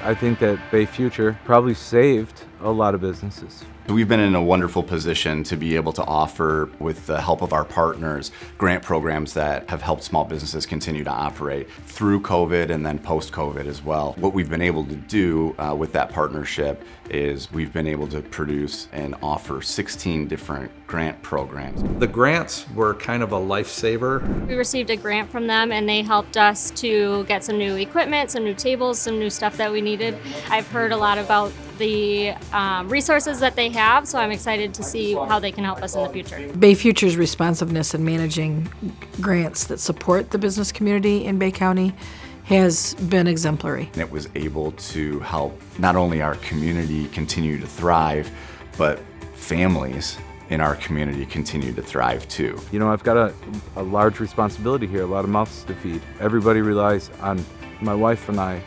I think that Bay Future probably saved a lot of businesses. We've been in a wonderful position to be able to offer, with the help of our partners, grant programs that have helped small businesses continue to operate through COVID and then post-COVID as well. What we've been able to do with that partnership is we've been able to produce and offer 16 different grant programs. The grants were kind of a lifesaver. We received a grant from them and they helped us to get some new equipment, some new tables, some new stuff that we needed. I've heard a lot about the resources that they have, so I'm excited to see how they can help us in the future. Bay Future's responsiveness in managing grants that support the business community in Bay County has been exemplary. And it was able to help not only our community continue to thrive, but families in our community continue to thrive too. You know, I've got a large responsibility here, a lot of mouths to feed. Everybody relies on my wife and I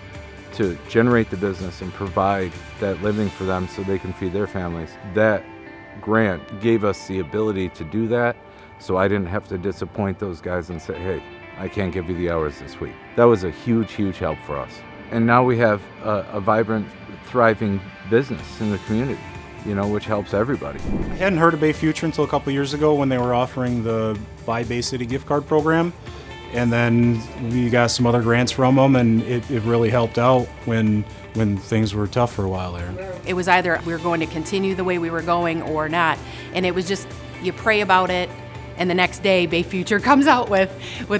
to generate the business and provide that living for them so they can feed their families. That grant gave us the ability to do that, so I didn't have to disappoint those guys and say, hey, I can't give you the hours this week. That was a huge, huge help for us. And now we have a vibrant, thriving business in the community, you know, which helps everybody. I hadn't heard of Bay Future until a couple years ago when they were offering the Buy Bay City gift card program. And then we got some other grants from them, and it really helped out when things were tough for a while there. It was either we were going to continue the way we were going or not. And it was just, you pray about it, and the next day Bay Future comes out with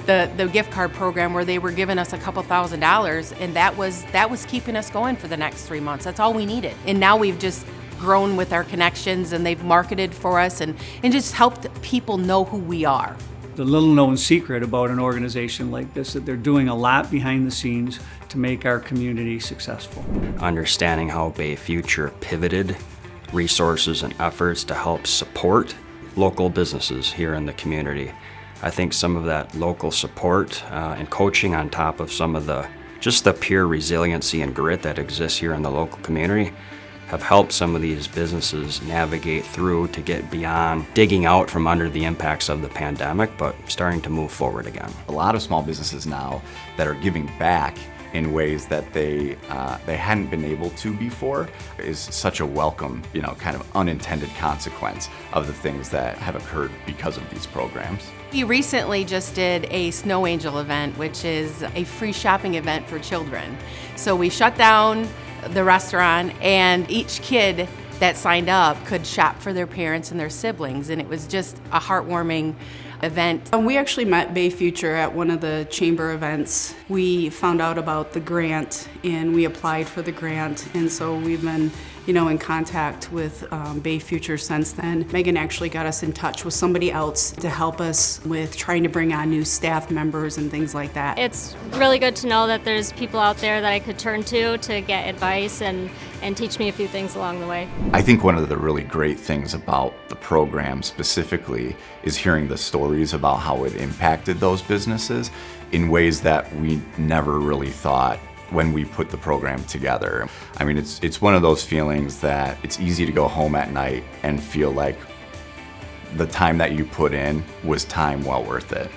the gift card program where they were giving us a couple $1,000s, and that was keeping us going for the next 3 months. That's all we needed. And now we've just grown with our connections, and they've marketed for us and just helped people know who we are. The little known secret about an organization like this, that they're doing a lot behind the scenes to make our community successful. Understanding how Bay Future pivoted resources and efforts to help support local businesses here in the community. I think some of that local support and coaching on top of some of just the pure resiliency and grit that exists here in the local community have helped some of these businesses navigate through to get beyond digging out from under the impacts of the pandemic, but starting to move forward again. A lot of small businesses now that are giving back in ways that they hadn't been able to before is such a welcome, you know, kind of unintended consequence of the things that have occurred because of these programs. We recently just did a Snow Angel event, which is a free shopping event for children. So we shut down the restaurant, and each kid that signed up could shop for their parents and their siblings, and it was just a heartwarming event. We actually met Bay Future at one of the chamber events. We found out about the grant and we applied for the grant, and so we've been in contact with Bay Future since then. Megan actually got us in touch with somebody else to help us with trying to bring on new staff members and things like that. It's really good to know that there's people out there that I could turn to get advice and teach me a few things along the way. I think one of the really great things about the program specifically is hearing the stories about how it impacted those businesses in ways that we never really thought when we put the program together. I mean, it's one of those feelings that it's easy to go home at night and feel like the time that you put in was time well worth it.